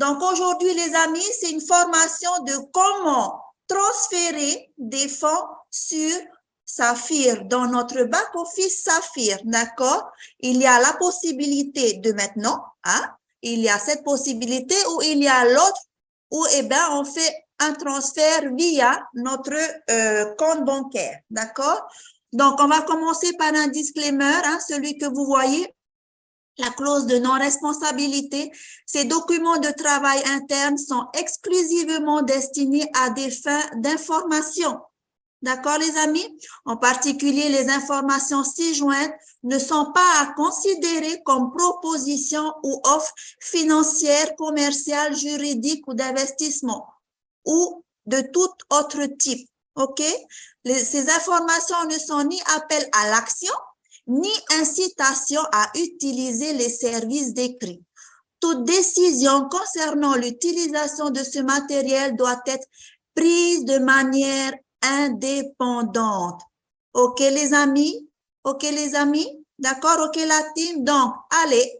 Donc, aujourd'hui, les amis, c'est une formation de comment transférer des fonds sur Saphir, dans notre back-office Saphir, d'accord? Il y a la possibilité de maintenant, hein? Il y a cette possibilité ou il y a l'autre où, eh ben, on fait un transfert via notre compte bancaire, d'accord? Donc, on va commencer par un disclaimer, hein, celui que vous voyez. La clause de non-responsabilité, ces documents de travail interne sont exclusivement destinés à des fins d'information. D'accord, les amis? En particulier, les informations ci-jointes ne sont pas à considérer comme propositions ou offres financières, commerciales, juridiques ou d'investissement ou de tout autre type. OK? Ces informations ne sont ni appel à l'action, ni incitation à utiliser les services décrits. Toute décision concernant l'utilisation de ce matériel doit être prise de manière indépendante. OK, les amis? OK, les amis? D'accord? OK, la team? Donc, allez,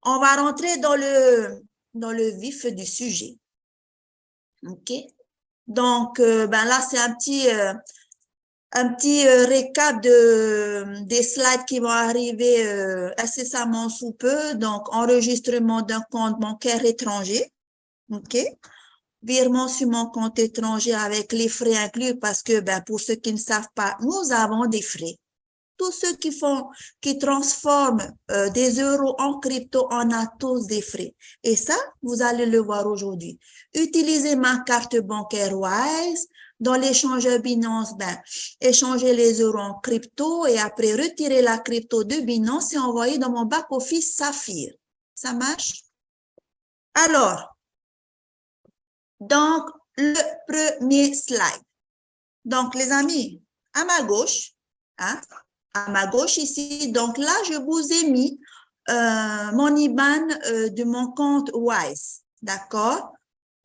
on va rentrer dans le vif du sujet. OK? Donc, ben là, c'est un petit récap des slides qui vont arriver incessamment sous peu. Donc, enregistrement d'un compte bancaire étranger. OK? Virement sur mon compte étranger avec les frais inclus parce que, ben, pour ceux qui ne savent pas, nous avons des frais. Tous ceux qui transforment des euros en crypto, on a tous des frais. Et ça, vous allez le voir aujourd'hui. Utilisez ma carte bancaire Wise. Dans l'échangeur Binance, ben, échanger les euros en crypto et après retirer la crypto de Binance et envoyer dans mon back-office Saphir. Ça marche? Alors, donc, le premier slide. Donc, les amis, à ma gauche, hein, à ma gauche ici, donc là, je vous ai mis mon IBAN de mon compte Wise, d'accord?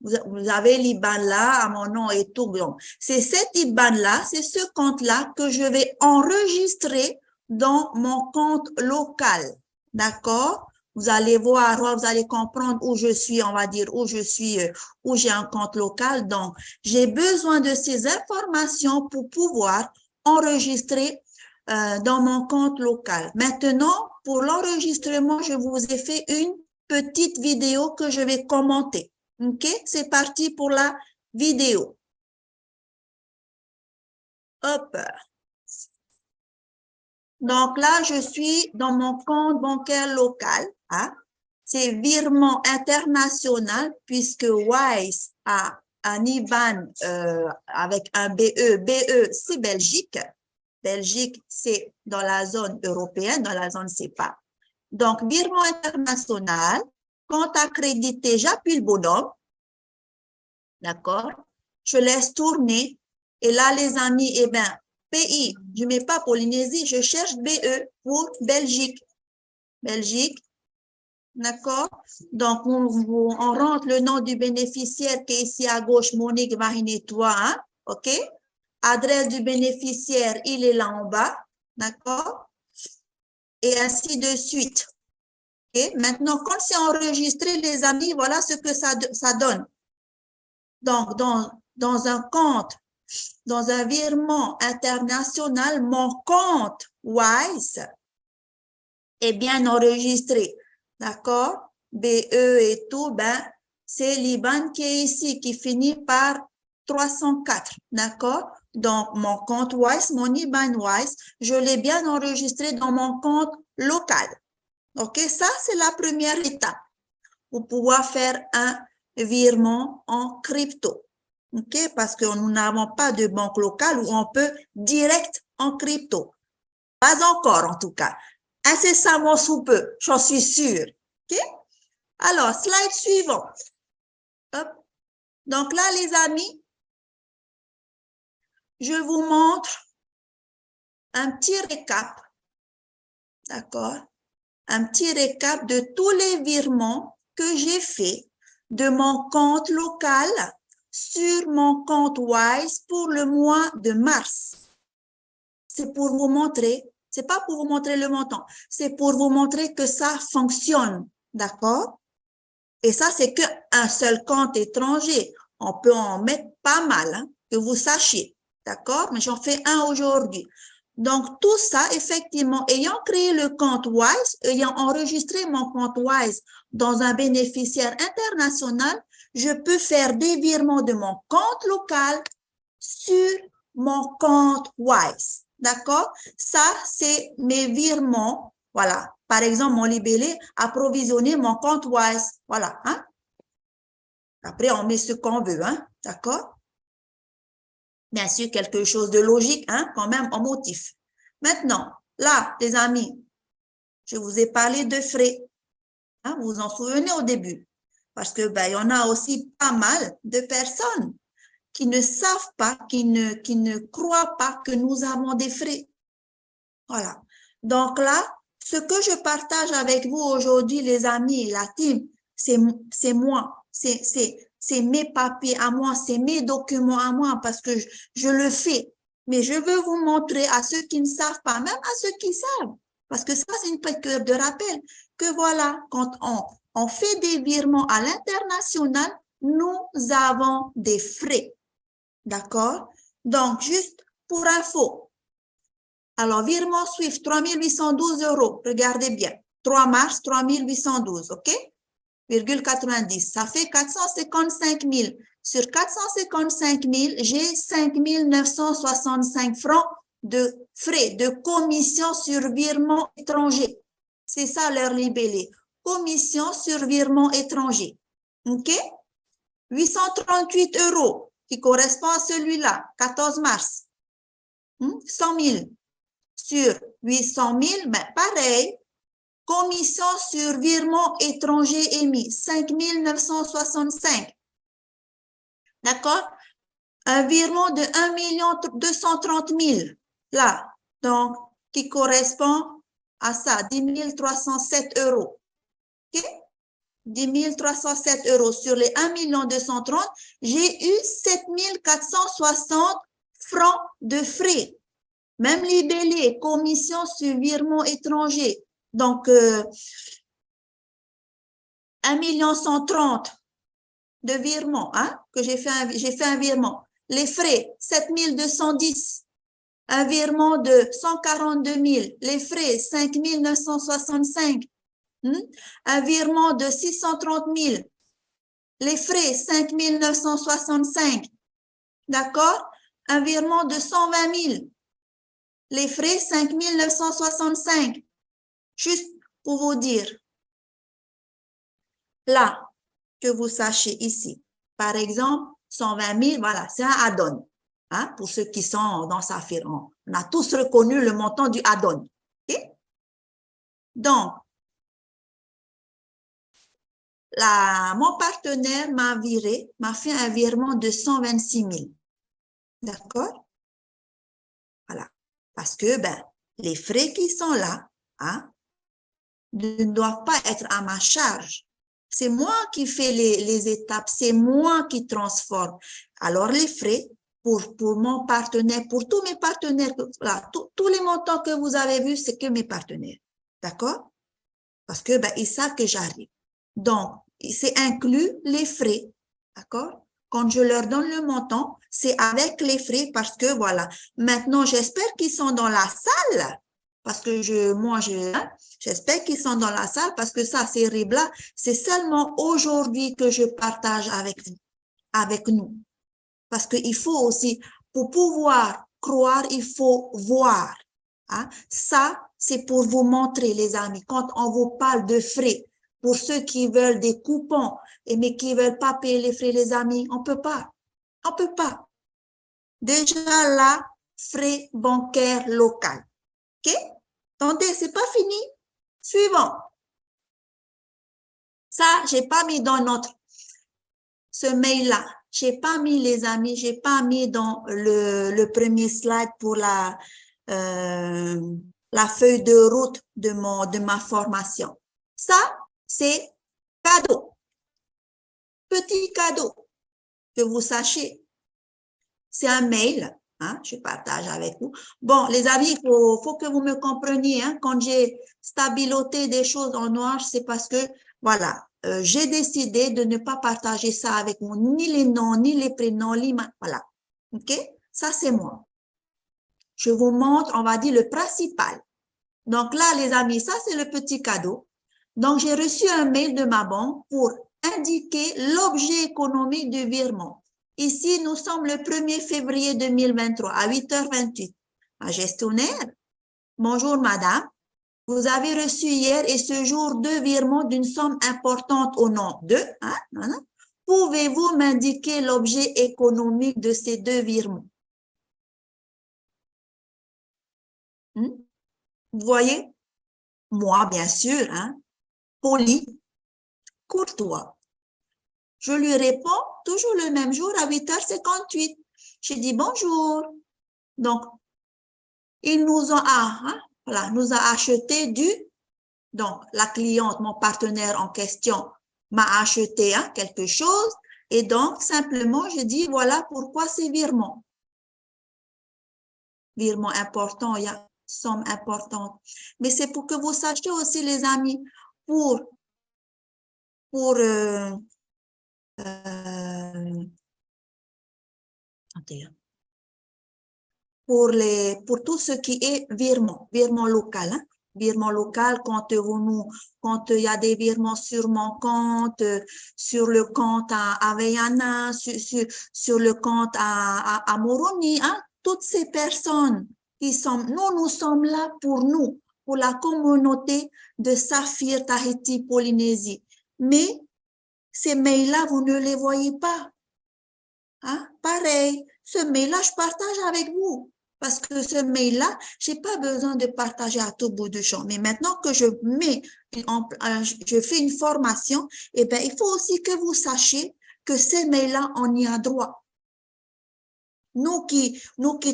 Vous avez l'IBAN là, à mon nom et tout. C'est cet IBAN-là, c'est ce compte-là que je vais enregistrer dans mon compte local, d'accord? Vous allez voir, vous allez comprendre où je suis, on va dire où je suis, où j'ai un compte local. Donc, j'ai besoin de ces informations pour pouvoir enregistrer dans mon compte local. Maintenant, pour l'enregistrement, je vous ai fait une petite vidéo que je vais commenter. OK? C'est parti pour la vidéo. Hop. Donc là, je suis dans mon compte bancaire local. Hein? C'est virement international puisque Wise a un IBAN avec un BE. BE, c'est Belgique. Belgique, c'est dans la zone européenne, dans la zone CEPA. Donc, virement international, compte accrédité, j'appuie le bonhomme. D'accord? Je laisse tourner. Et là, les amis, eh bien, pays, je ne mets pas Polynésie, je cherche BE pour Belgique. Belgique. D'accord? Donc, on rentre le nom du bénéficiaire qui est ici à gauche, Monique Marinetois. Hein? OK? Adresse du bénéficiaire, il est là en bas. D'accord? Et ainsi de suite. OK? Maintenant, quand c'est enregistré, les amis, voilà ce que ça donne. Donc, dans un compte, dans un virement international, mon compte Wise est bien enregistré. D'accord? BE et tout, ben, c'est l'IBAN qui est ici, qui finit par 304. D'accord? Donc, mon compte Wise, mon IBAN Wise, je l'ai bien enregistré dans mon compte local. OK? Ça, c'est la première étape pour pouvoir faire un virement en crypto. OK? Parce que nous n'avons pas de banque locale où on peut direct en crypto. Pas encore, en tout cas. Incessamment sous peu, j'en suis sûre. OK? Alors, slide suivant. Hop. Donc là, les amis, je vous montre un petit récap. D'accord? Un petit récap de tous les virements que j'ai faits de mon compte local sur mon compte Wise pour le mois de mars. C'est pour vous montrer, c'est pas pour vous montrer le montant, c'est pour vous montrer que ça fonctionne, d'accord? Et ça, c'est qu'un seul compte étranger. On peut en mettre pas mal, hein, que vous sachiez. D'accord? Mais j'en fais un aujourd'hui. Donc, tout ça, effectivement, ayant créé le compte Wise, ayant enregistré mon compte Wise dans un bénéficiaire international, je peux faire des virements de mon compte local sur mon compte Wise. D'accord? Ça, c'est mes virements. Voilà. Par exemple, mon libellé a provisionné mon compte Wise. Voilà. Hein? Après, on met ce qu'on veut. Hein? D'accord? Bien sûr, quelque chose de logique, hein, quand même, en motif. Maintenant, là, les amis, je vous ai parlé de frais. Hein, vous vous en souvenez au début. Parce que, ben, il y en a aussi pas mal de personnes qui ne savent pas, qui ne croient pas que nous avons des frais. Voilà. Donc là, ce que je partage avec vous aujourd'hui, les amis et la team, c'est moi, c'est mes papiers à moi, c'est mes documents à moi parce que je le fais. Mais je veux vous montrer à ceux qui ne savent pas, même à ceux qui savent, parce que ça, c'est une piqûre de rappel, que voilà, quand on fait des virements à l'international, nous avons des frais. D'accord? Donc, juste pour info, alors, virement Swift, 3812 €. Regardez bien. 3 mars, 3812, OK? 90. Ça fait 455 000. Sur 455 000, j'ai 5 965 francs de frais de commission sur virement étranger. C'est ça leur libellé. Commission sur virement étranger. OK? 838 € qui correspond à celui-là, 14 mars. 100 000. Sur 800 000, ben pareil, commission sur virement étranger émis, 5 965. D'accord? Un virement de 1 230 000, là, donc, qui correspond à ça, 10 307 €. OK? 10 307 € sur les 1 230 000, j'ai eu 7 460 francs de frais. Même libellé, commission sur virement étranger. Donc, 1 130 000 de virement, hein, que j'ai fait un virement. Les frais, 7 210. Un virement de 142 000. Les frais, 5 965. Un virement de 630 000. Les frais, 5 965. D'accord? Un virement de 120 000. Les frais, 5 965. Juste pour vous dire, là, que vous sachiez ici, par exemple, 120 000, voilà, c'est un add-on. Hein, pour ceux qui sont dans Saphir, on a tous reconnu le montant du add-on. Okay? Donc, mon partenaire m'a fait un virement de 126 000. D'accord? Voilà. Parce que, ben, les frais qui sont là, hein, ne doivent pas être à ma charge. C'est moi qui fais les étapes, c'est moi qui transforme. Alors, les frais pour mon partenaire, pour tous mes partenaires, là, tous les montants que vous avez vus, c'est que mes partenaires. D'accord? Parce que, ben, ils savent que j'arrive. Donc, c'est inclus les frais. D'accord? Quand je leur donne le montant, c'est avec les frais parce que, voilà. Maintenant, j'espère qu'ils sont dans la salle parce que j'espère qu'ils sont dans la salle parce que ça, ces RIB-là, c'est seulement aujourd'hui que je partage avec nous. Parce qu'il faut aussi, pour pouvoir croire, il faut voir. Hein? Ça, c'est pour vous montrer, les amis, quand on vous parle de frais, pour ceux qui veulent des coupons, mais qui ne veulent pas payer les frais, les amis, on ne peut pas. On ne peut pas. Déjà là, frais bancaires locaux. OK? Attendez, c'est pas fini. Suivant. Ça, j'ai pas mis dans ce mail-là. J'ai pas mis, les amis, j'ai pas mis dans le premier slide pour la feuille de route de ma formation. Ça, c'est cadeau. Petit cadeau. Que vous sachiez. C'est un mail. Hein, je partage avec vous. Bon, les amis, il faut que vous me compreniez. Hein, quand j'ai stabiloté des choses en noir, c'est parce que, voilà, j'ai décidé de ne pas partager ça avec moi, ni les noms, ni les prénoms, voilà. OK? Ça, c'est moi. Je vous montre, on va dire, le principal. Donc là, les amis, ça, c'est le petit cadeau. Donc, j'ai reçu un mail de ma banque pour indiquer l'objet économique du virement. Ici, nous sommes le 1er février 2023 à 8h28. Ma gestionnaire, bonjour madame, vous avez reçu hier et ce jour 2 virements d'une somme importante au nom de, pouvez-vous m'indiquer l'objet économique de ces 2 virements? Vous voyez? Moi, bien sûr, poli, courtois. Je lui réponds toujours le même jour à 8h58. Je dis bonjour. Donc, ils nous ont, nous a acheté donc la cliente, mon partenaire en question, m'a acheté quelque chose et donc simplement je dis voilà pourquoi c'est virement. Virement important, il y a somme importante. Mais c'est pour que vous sachiez aussi les amis, pour tout ce qui est virement local, virement local quand il y a des virements sur mon compte, sur le compte à Aveillana, sur le compte à Moroni, toutes ces personnes nous sommes là pour la communauté de Saphir, Tahiti, Polynésie. Mais ces mails-là, vous ne les voyez pas. Pareil, ce mail-là, je partage avec vous. Parce que ce mail-là, je n'ai pas besoin de partager à tout bout de champ. Mais maintenant que je fais une formation, il faut aussi que vous sachiez que ces mails-là, on y a droit. Nous qui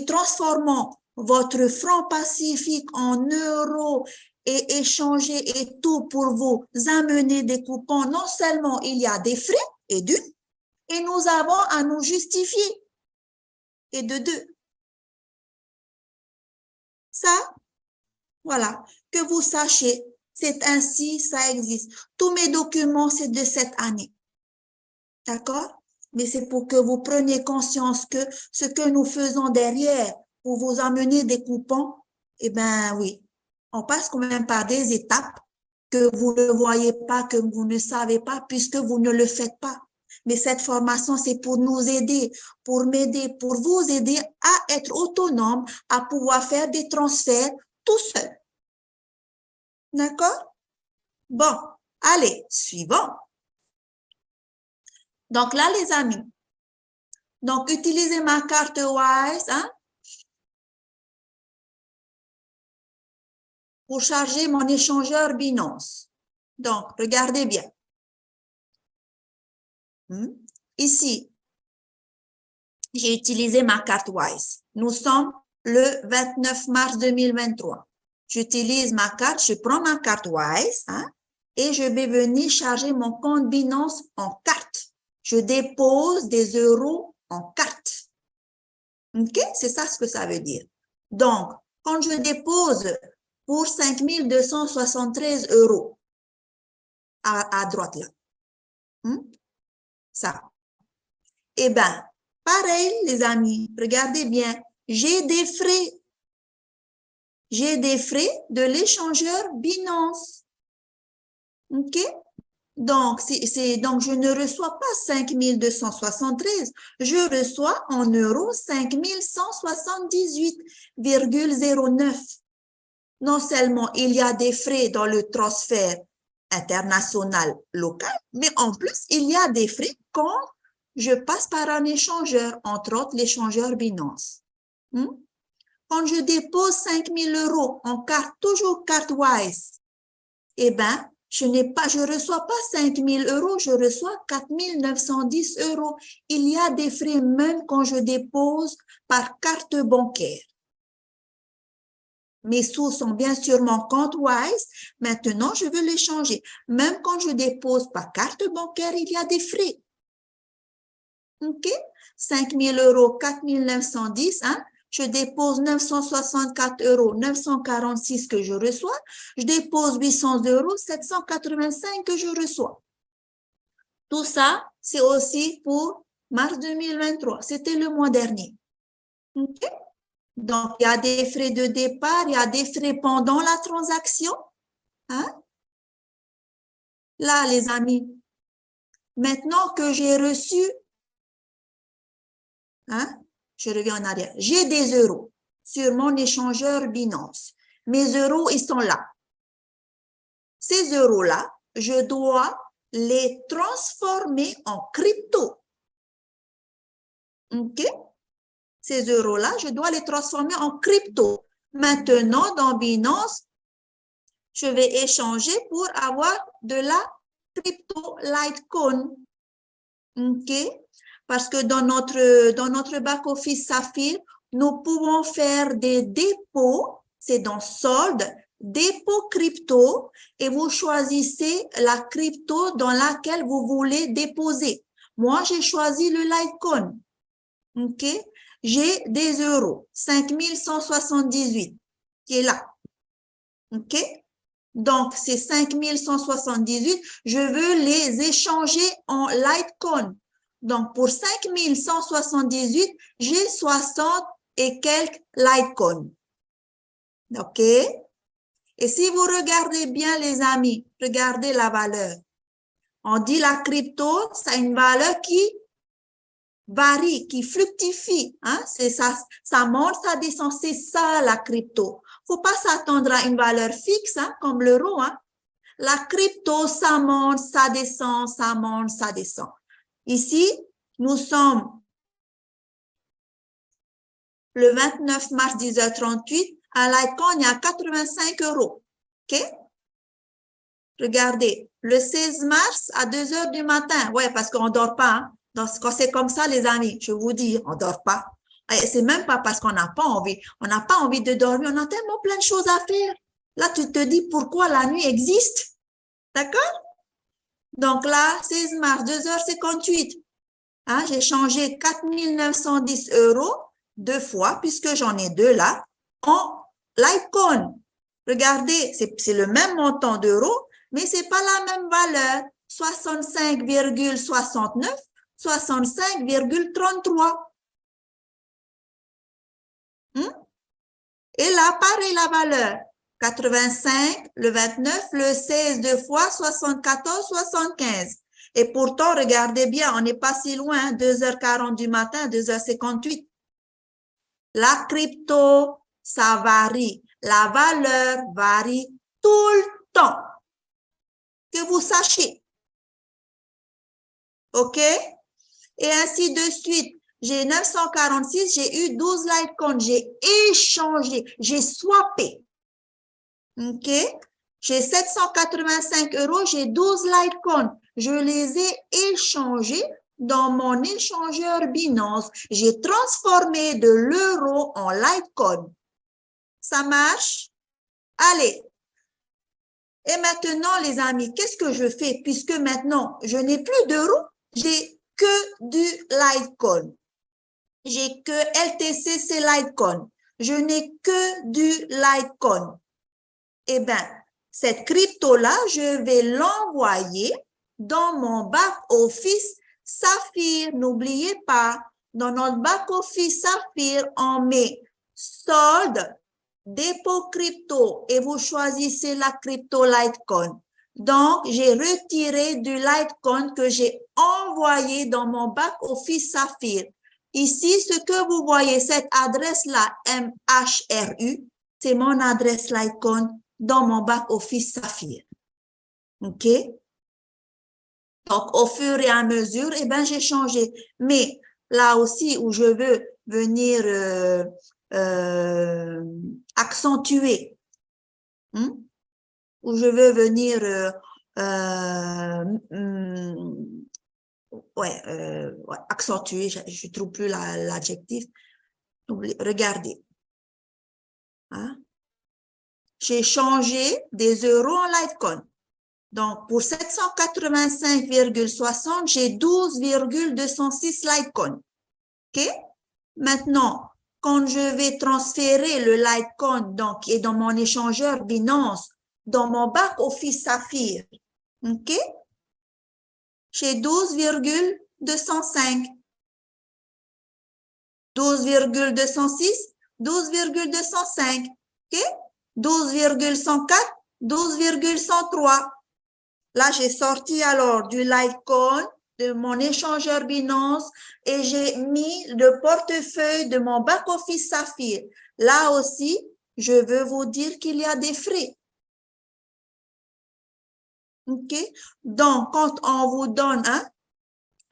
transformons votre franc Pacifique en euros et échanger et tout pour vous amener des coupons, non seulement il y a des frais et nous avons à nous justifier. Et de deux. Ça, voilà, que vous sachiez, c'est ainsi, ça existe. Tous mes documents, c'est de cette année. D'accord? Mais c'est pour que vous preniez conscience que ce que nous faisons derrière pour vous amener des coupons, oui, on passe quand même par des étapes que vous ne voyez pas, que vous ne savez pas, puisque vous ne le faites pas. Mais cette formation, c'est pour nous aider, pour m'aider, pour vous aider à être autonome, à pouvoir faire des transferts tout seul. D'accord? Bon, allez, suivant. Donc là, les amis, donc utilisez ma carte Wise pour charger mon échangeur Binance. Donc, regardez bien. Ici, j'ai utilisé ma carte Wise. Nous sommes le 29 mars 2023. J'utilise ma carte, je prends ma carte Wise et je vais venir charger mon compte Binance en carte. Je dépose des euros en carte. OK? C'est ça ce que ça veut dire. Donc, quand je dépose pour 5 273 euros à droite là, ça. Pareil, les amis, regardez bien, j'ai des frais. J'ai des frais de l'échangeur Binance. OK? Donc, donc, je ne reçois pas 5 273, je reçois en euros 5 178,09. Non seulement il y a des frais dans le transfert international local, mais en plus, il y a des frais quand je passe par un échangeur, entre autres l'échangeur Binance. Quand je dépose 5 000 euros en carte, toujours carte Wise, je ne reçois pas 5 000 euros, je reçois 4 910 euros. Il y a des frais même quand je dépose par carte bancaire. Mes sous sont bien sûr mon compte Wise. Maintenant, je veux les changer. Même quand je dépose par carte bancaire, il y a des frais. OK? 5 000 euros, 4 910, je dépose 964 euros, 946 que je reçois. Je dépose 800 euros, 785 que je reçois. Tout ça, c'est aussi pour mars 2023. C'était le mois dernier. OK? Donc, il y a des frais de départ, il y a des frais pendant la transaction. Hein? Là, les amis, maintenant que j'ai reçu, hein, je reviens en arrière, j'ai des euros sur mon échangeur Binance. Mes euros, ils sont là. Ces euros-là, je dois les transformer en crypto. OK? Ces euros-là, je dois les transformer en crypto. Maintenant, dans Binance, je vais échanger pour avoir de la crypto Litecoin. OK? Parce que dans notre back-office Saphir, nous pouvons faire des dépôts, c'est dans solde, dépôt crypto, et vous choisissez la crypto dans laquelle vous voulez déposer. Moi, j'ai choisi le Litecoin. OK? J'ai des euros, 5178, qui est là. OK? Donc, ces 5178, je veux les échanger en Litecoin. Donc, pour 5178, j'ai 60 et quelques Litecoin. OK? Et si vous regardez bien, les amis, regardez la valeur. On dit la crypto, ça a une valeur qui varie, qui fluctifie. Hein? C'est ça, ça monte, ça descend. C'est ça, la crypto. Faut pas s'attendre à une valeur fixe, hein, comme l'euro. Hein? La crypto, ça monte, ça descend, ça monte, ça descend. Ici, nous sommes le 29 mars 10h38. À Litecoin, il y a 85 euros. OK? Regardez, le 16 mars à 2h du matin. Ouais, parce qu'on dort pas. Hein? Donc, quand c'est comme ça, les amis, je vous dis, on dort pas. Et c'est même pas parce qu'on n'a pas envie. On n'a pas envie de dormir. On a tellement plein de choses à faire. Là, tu te dis pourquoi la nuit existe. D'accord? Donc là, 16 mars, 2h58. Hein, j'ai changé 4910 euros deux fois, puisque j'en ai deux là, en Litecoin. Regardez, c'est le même montant d'euros, mais c'est pas la même valeur. 65,69, 65,33. Et là, pareil la valeur. 85, le 29, le 16 deux fois, 74, 75. Et pourtant, regardez bien, on n'est pas si loin, 2h40 du matin, 2h58. La crypto, ça varie. La valeur varie tout le temps. Que vous sachiez. OK? Et ainsi de suite. J'ai 946, j'ai eu 12 Litecoin, j'ai échangé, j'ai swappé. OK? J'ai 785 euros, j'ai 12 Litecoin. Je les ai échangés dans mon échangeur Binance. J'ai transformé de l'euro en Litecoin. Ça marche? Allez. Et maintenant, les amis, qu'est-ce que je fais? Puisque maintenant, je n'ai plus d'euros, j'ai que du Litecoin. J'ai que LTCC Litecoin. Je n'ai que du Litecoin. Eh bien, cette crypto-là, je vais l'envoyer dans mon back-office Saphir. N'oubliez pas, dans notre back-office Saphir, on met solde, dépôt crypto et vous choisissez la crypto Litecoin. Donc, j'ai retiré du Litecoin que j'ai envoyé dans mon back-office Saphir. Ici, ce que vous voyez, cette adresse-là, MHRU, c'est mon adresse Litecoin dans mon back-office Saphir. OK? Donc, au fur et à mesure, eh ben, j'ai changé. Mais là aussi, où je veux venir accentuer, où je veux venir accentuer, je ne trouve plus l'adjectif. Regardez. Hein? J'ai changé des euros en Litecoin. Donc, pour 785,60, j'ai 12,206 Litecoin. OK? Maintenant, quand je vais transférer le Litecoin, donc, qui est dans mon échangeur Binance, dans mon back-office Saphir, OK? chez 12,205. 12,206, 12,205. OK? 12,104, 12,103. Là, j'ai sorti alors du Litecoin, de mon échangeur Binance et j'ai mis le portefeuille de mon back-office Saphir. Là aussi, je veux vous dire qu'il y a des frais. OK? Donc, quand on vous donne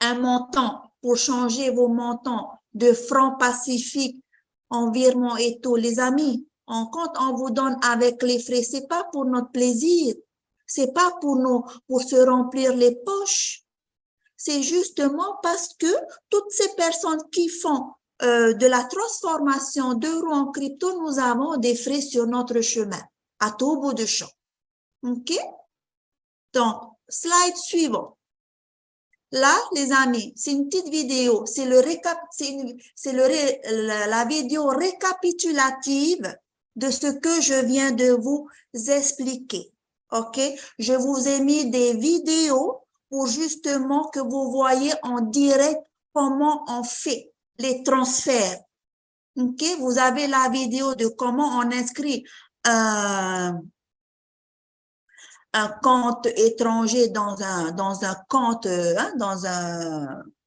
un montant pour changer vos montants de francs Pacifique, environ et tout, les amis, quand on vous donne avec les frais, c'est pas pour notre plaisir, c'est pas pour se remplir les poches. C'est justement parce que toutes ces personnes qui font de la transformation d'euros en crypto, nous avons des frais sur notre chemin, à tout bout de champ. OK? Donc, slide suivant. Là, les amis, c'est une petite vidéo, c'est la vidéo récapitulative de ce que je viens de vous expliquer. OK? Je vous ai mis des vidéos pour justement que vous voyez en direct comment on fait les transferts. OK? Vous avez la vidéo de comment on inscrit un compte étranger dans un compte,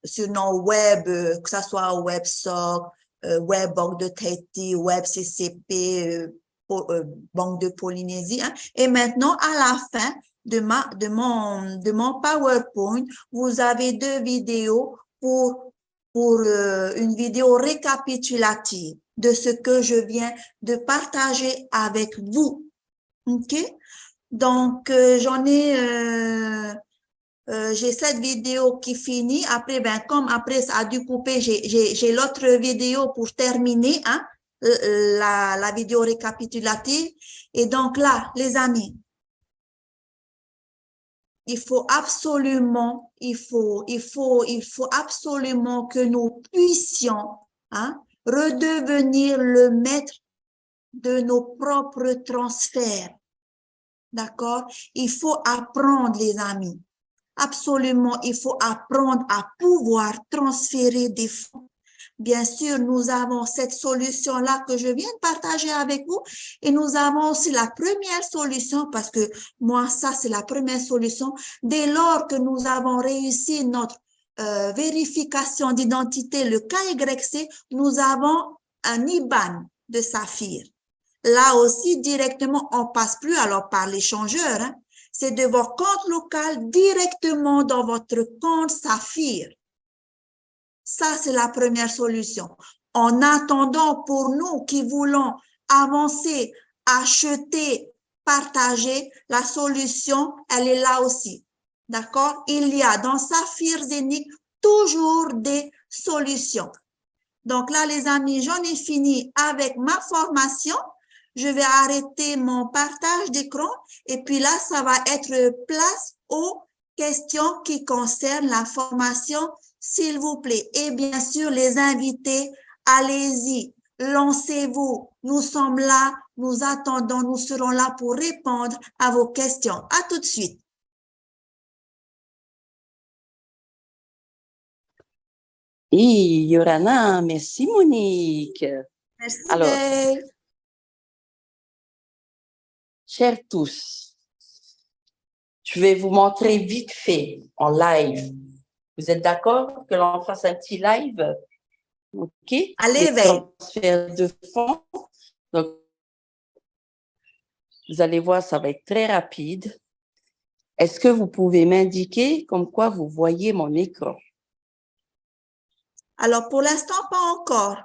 sur nos web, que ce soit WebSoc, Web Banque de Tahiti, WebCCP, Banque de Polynésie. Et maintenant, à la fin de mon PowerPoint, vous avez deux vidéos pour une vidéo récapitulative de ce que je viens de partager avec vous. OK? Donc, j'ai cette vidéo qui finit. Après, comme après ça a dû couper, j'ai l'autre vidéo pour terminer, la vidéo récapitulative. Et donc là, les amis, il faut absolument que nous puissions, redevenir le maître de nos propres transferts. D'accord? Il faut apprendre, les amis. Absolument, il faut apprendre à pouvoir transférer des fonds. Bien sûr, nous avons cette solution-là que je viens de partager avec vous et nous avons aussi la première solution parce que moi, ça, c'est la première solution. Dès lors que nous avons réussi notre vérification d'identité, le KYC, nous avons un IBAN de Saphir. Là aussi, directement, on passe plus alors par l'échangeur. C'est de votre compte local directement dans votre compte Saphir. Ça, c'est la première solution. En attendant, pour nous qui voulons avancer, acheter, partager, la solution, elle est là aussi. D'accord? Il y a dans Saphir Zénith toujours des solutions. Donc là, les amis, j'en ai fini avec ma formation. Je vais arrêter mon partage d'écran et puis là, ça va être place aux questions qui concernent la formation, s'il vous plaît. Et bien sûr, les invités, allez-y, lancez-vous. Nous sommes là, nous attendons, nous serons là pour répondre à vos questions. À tout de suite. Et Yorana, merci Monique. Merci. Alors, Dave. chers tous, je vais vous montrer vite fait en live. Vous êtes d'accord que l'on fasse un petit live? OK? Allez, les transferts de fonds. Donc, vous allez voir, ça va être très rapide. Est-ce que vous pouvez m'indiquer comme quoi vous voyez mon écran? Alors, pour l'instant, pas encore.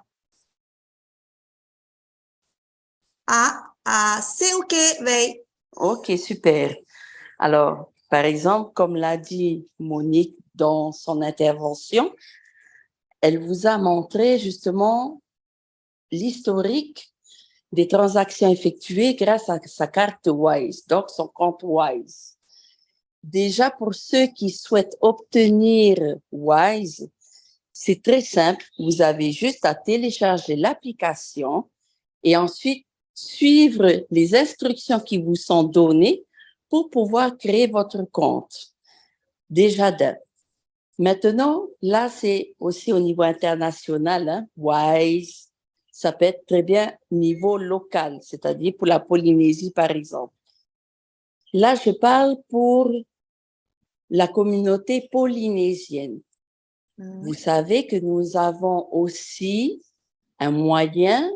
C'est OK, Veille. OK, super. Alors, par exemple, comme l'a dit Monique dans son intervention, elle vous a montré justement l'historique des transactions effectuées grâce à sa carte Wise, donc son compte Wise. Déjà, pour ceux qui souhaitent obtenir Wise, c'est très simple. Vous avez juste à télécharger l'application et ensuite suivre les instructions qui vous sont données pour pouvoir créer votre compte. Déjà d'un. Maintenant, là, c'est aussi au niveau international, hein, WISE. Ça peut être très bien niveau local, c'est-à-dire pour la Polynésie, par exemple. Là, je parle pour la communauté polynésienne. Vous savez que nous avons aussi un moyen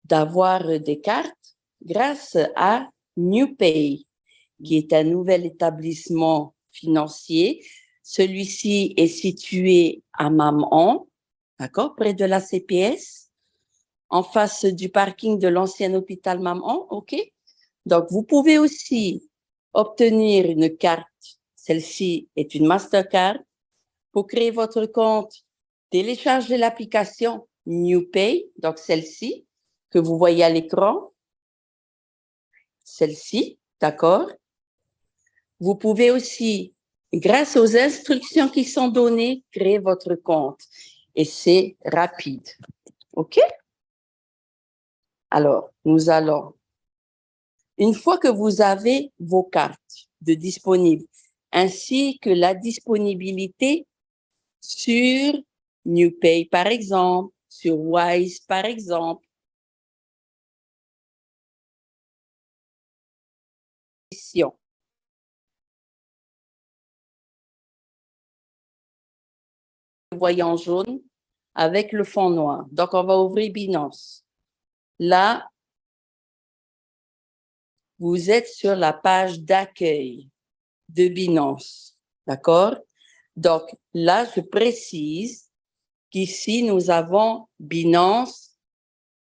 d'avoir des cartes grâce à NewPay, qui est un nouvel établissement financier. Celui-ci est situé à Mamon, d'accord, près de la CPS, en face du parking de l'ancien hôpital Mamon, OK? Donc, vous pouvez aussi obtenir une carte. Celle-ci est une Mastercard. Pour créer votre compte, téléchargez l'application NewPay, donc celle-ci, que vous voyez à l'écran. Celle-ci, d'accord? Vous pouvez aussi, grâce aux instructions qui sont données, créer votre compte. Et c'est rapide. OK? Alors, nous allons, une fois que vous avez vos cartes de disponibles, ainsi que la disponibilité sur NewPay, par exemple, sur Wise, par exemple, voyant jaune avec le fond noir. Donc, on va ouvrir Binance. Là, vous êtes sur la page d'accueil de Binance. D'accord? Donc, là, je précise qu'ici, nous avons Binance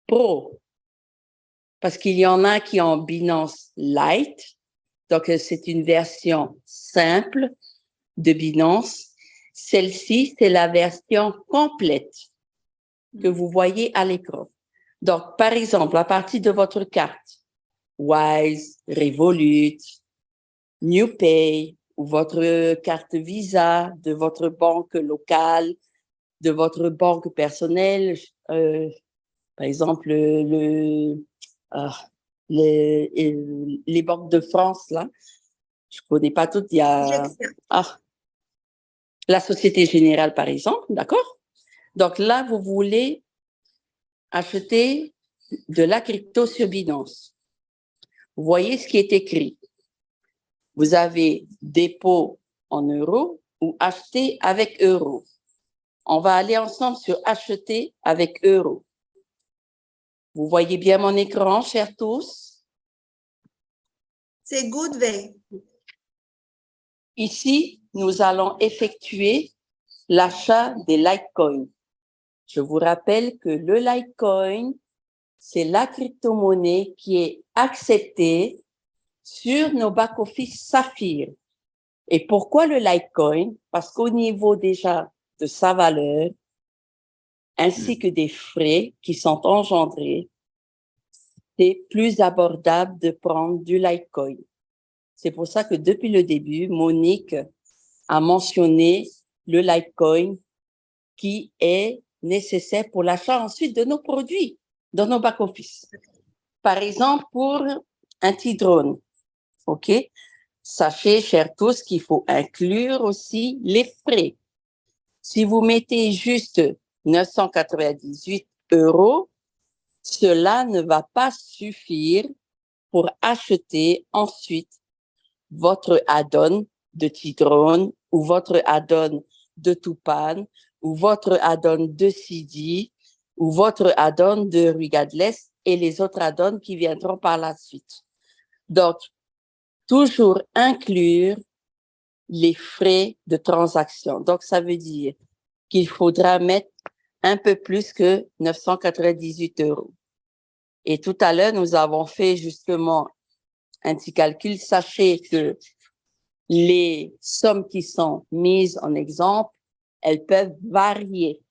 Pro. Parce qu'il y en a qui ont Binance Lite. Donc, c'est une version simple de Binance. Celle-ci, c'est la version complète que vous voyez à l'écran. Donc, par exemple, à partir de votre carte, Wise, Revolut, NewPay, ou votre carte Visa de votre banque locale, de votre banque personnelle, par exemple, les banques de France, là, je connais pas toutes, il y a la Société Générale, par exemple, d'accord? Donc là, vous voulez acheter de la crypto sur Binance. Vous voyez ce qui est écrit. Vous avez dépôt en euros ou acheter avec euros. On va aller ensemble sur acheter avec euros. Vous voyez bien mon écran, chers tous? C'est good way. Ici, nous allons effectuer l'achat des Litecoin. Je vous rappelle que le Litecoin, c'est la crypto-monnaie qui est acceptée sur nos back-office Saphir. Et pourquoi le Litecoin? Parce qu'au niveau déjà de sa valeur, ainsi que des frais qui sont engendrés, c'est plus abordable de prendre du Litecoin. C'est pour ça que depuis le début, Monique a mentionné le Litecoin qui est nécessaire pour l'achat ensuite de nos produits dans nos back-office. Par exemple, pour un T-Drone, OK? Sachez, chers tous, qu'il faut inclure aussi les frais. Si vous mettez juste 998 €, cela ne va pas suffire pour acheter ensuite votre add-on de T-Drone ou votre add-on de Tupan ou votre add-on de CD ou votre add-on de Regardless et les autres add-ons qui viendront par la suite. Donc, toujours inclure les frais de transaction. Donc, ça veut dire qu'il faudra mettre un peu plus que 998 €. Et tout à l'heure, nous avons fait justement un petit calcul. Sachez que les sommes qui sont mises en exemple, elles peuvent varier,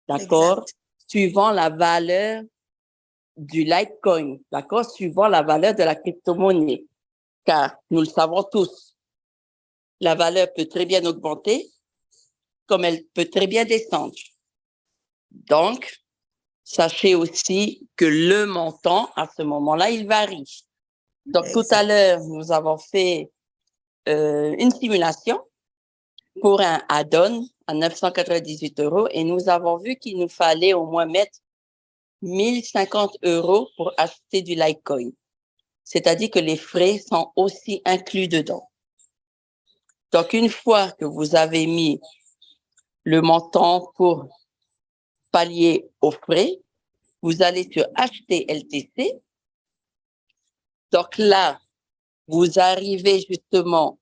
d'accord, suivant la valeur du Litecoin, d'accord, suivant la valeur de la crypto-monnaie. Car nous le savons tous, la valeur peut très bien augmenter, comme elle peut très bien descendre. Donc, sachez aussi que le montant, à ce moment-là, il varie. Donc, tout à l'heure, nous avons fait une simulation pour un add-on à 998 € et nous avons vu qu'il nous fallait au moins mettre 1050 € pour acheter du Litecoin. C'est-à-dire que les frais sont aussi inclus dedans. Donc, une fois que vous avez mis le montant pour pallier aux frais, vous allez sur acheter LTC. Donc là, vous arrivez justement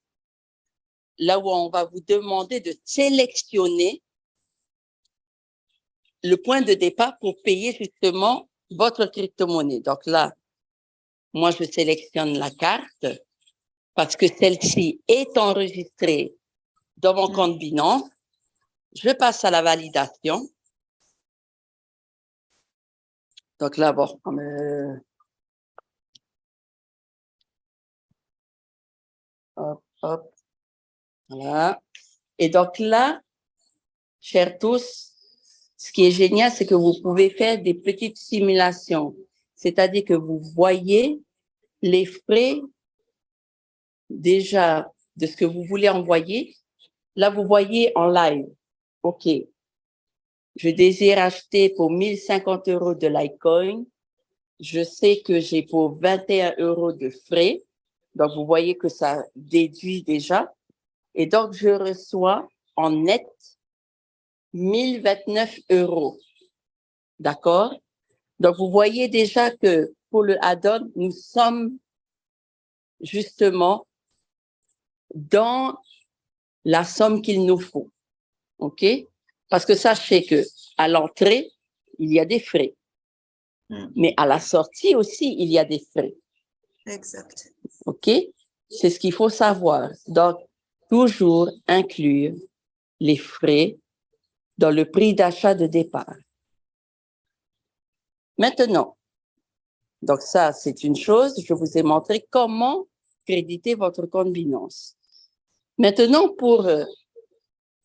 là où on va vous demander de sélectionner le point de départ pour payer justement votre crypto-monnaie. Donc là, moi, je sélectionne la carte parce que celle-ci est enregistrée dans mon compte Binance. Je passe à la validation. Donc là, bon, hop, hop, voilà. Et donc là, chers tous, ce qui est génial, c'est que vous pouvez faire des petites simulations. C'est-à-dire que vous voyez les frais déjà de ce que vous voulez envoyer. Là, vous voyez en live. OK. Je désire acheter pour 1050 € de Litecoin. Je sais que j'ai pour 21 € de frais. Donc, vous voyez que ça déduit déjà. Et donc, je reçois en net 1029 €. D'accord? Donc, vous voyez déjà que pour le add-on, nous sommes justement dans la somme qu'il nous faut. OK? Parce que sachez que à l'entrée, il y a des frais. Mais à la sortie aussi, il y a des frais. Exact. OK? C'est ce qu'il faut savoir. Donc, toujours inclure les frais dans le prix d'achat de départ. Maintenant, donc ça, c'est une chose. Je vous ai montré comment créditer votre compte Binance. Maintenant, pour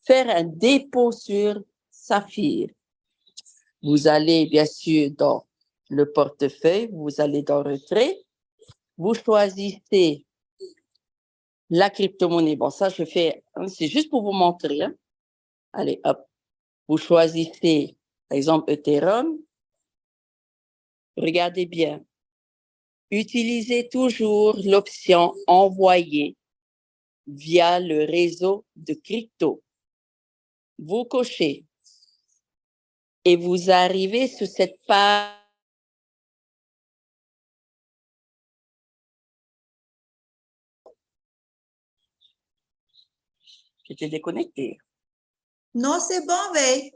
faire un dépôt sur Saphir, vous allez bien sûr dans le portefeuille, vous allez dans retrait, vous choisissez la crypto-monnaie. Bon, ça, je fais, c'est juste pour vous montrer. Hein. Allez, hop. Vous choisissez, par exemple, Ethereum. Regardez bien. Utilisez toujours l'option envoyer via le réseau de crypto. Vous cochez et vous arrivez sur cette page. J'étais déconnectée. Non, c'est bon, Veille.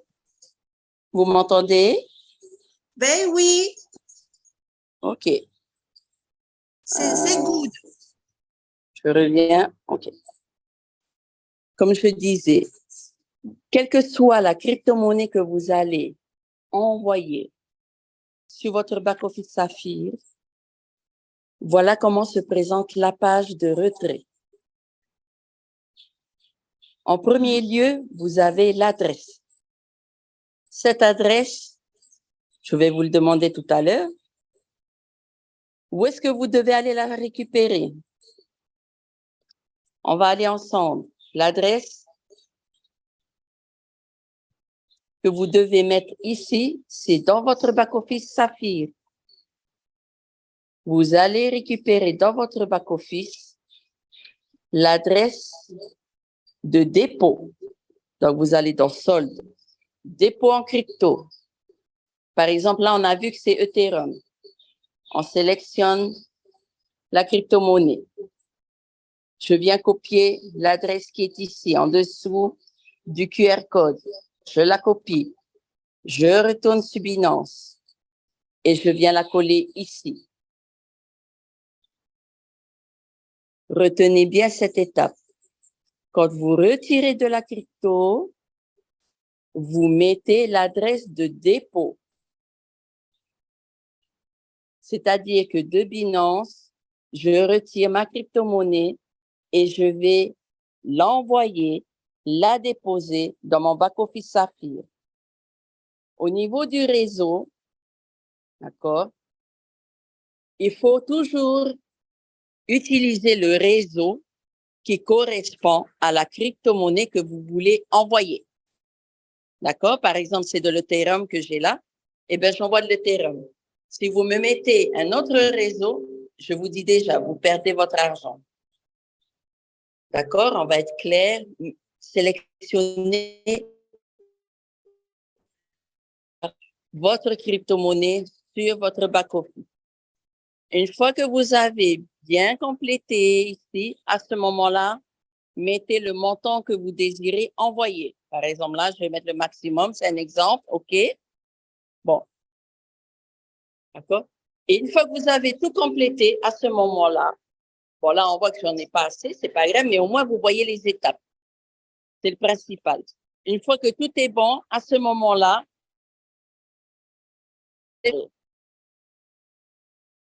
Vous m'entendez? Ben oui. OK. C'est good. Je reviens. OK. Comme je disais, quelle que soit la crypto-monnaie que vous allez envoyer sur votre back-office Saphir, voilà comment se présente la page de retrait. En premier lieu, vous avez l'adresse. Cette adresse, je vais vous le demander tout à l'heure. Où est-ce que vous devez aller la récupérer? On va aller ensemble. L'adresse que vous devez mettre ici, c'est dans votre back-office Saphir. Vous allez récupérer dans votre back-office l'adresse de dépôt. Donc, vous allez dans solde, dépôt en crypto. Par exemple, là, on a vu que c'est Ethereum. On sélectionne la crypto-monnaie. Je viens copier l'adresse qui est ici, en dessous du QR code. Je la copie. Je retourne sur Binance et je viens la coller ici. Retenez bien cette étape. Quand vous retirez de la crypto, vous mettez l'adresse de dépôt. C'est-à-dire que de Binance, je retire ma crypto-monnaie et je vais l'envoyer, la déposer dans mon back-office Saphir. Au niveau du réseau, d'accord, il faut toujours utiliser le réseau qui correspond à la crypto-monnaie que vous voulez envoyer. D'accord? Par exemple, c'est de l'Ethereum que j'ai là. Eh bien, j'envoie de l'Ethereum. Si vous me mettez un autre réseau, je vous dis déjà, vous perdez votre argent. D'accord? On va être clair. Sélectionnez votre crypto-monnaie sur votre back-office. Une fois que vous avez bien complété ici, à ce moment-là, mettez le montant que vous désirez envoyer. Par exemple, là, je vais mettre le maximum, c'est un exemple, OK? Bon, d'accord? Et une fois que vous avez tout complété, à ce moment-là, bon, là, on voit que j'en ai pas assez, c'est pas grave, mais au moins, vous voyez les étapes. C'est le principal. Une fois que tout est bon, à ce moment-là,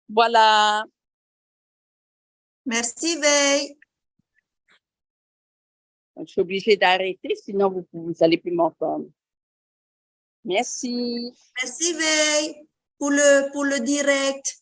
voilà. Merci, Veille. Je suis obligée d'arrêter, sinon vous allez plus m'entendre. Merci. Merci, Veille, pour le direct.